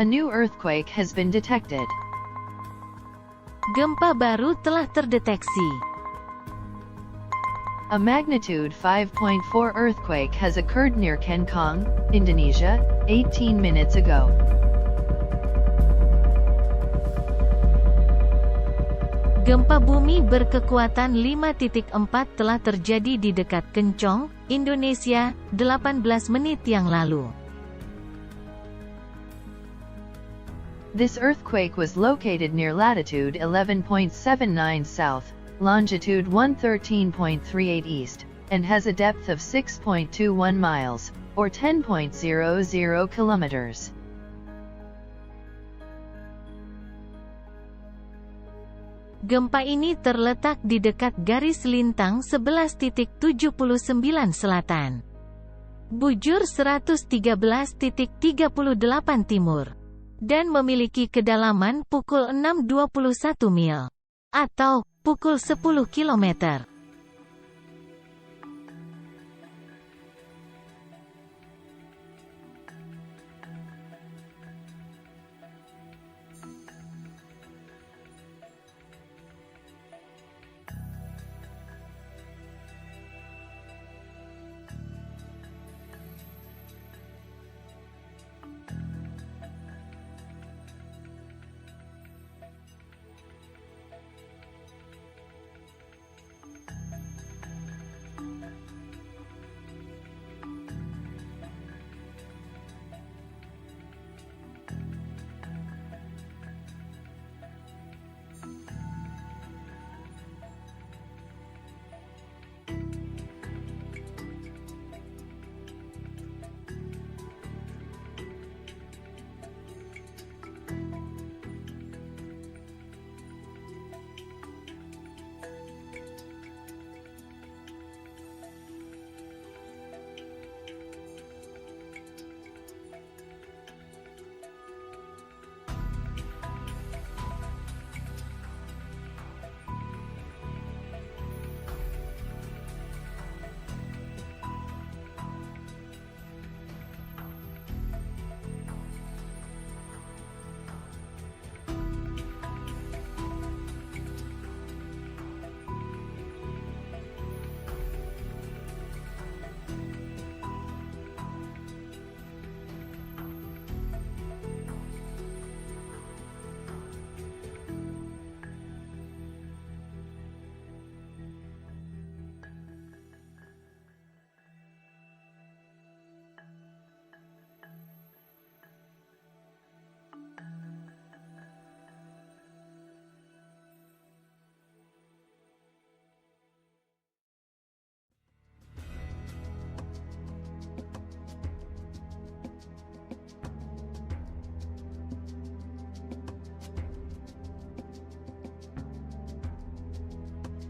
A new earthquake has been detected. Gempa baru telah terdeteksi. A magnitude 5.4 earthquake has occurred near Kencong, Indonesia, 18 minutes ago. Gempa bumi berkekuatan 5.4 telah terjadi di dekat Kencong, Indonesia, 18 menit yang lalu. This earthquake was located near latitude 11.79 south, longitude 113.38 east, and has a depth of 6.21 miles, or 10.00 kilometers. Gempa ini terletak di dekat garis lintang 11.79 selatan. Bujur 113.38 timur. Dan memiliki kedalaman pukul 6.21 mil. Atau, pukul 10 kilometer.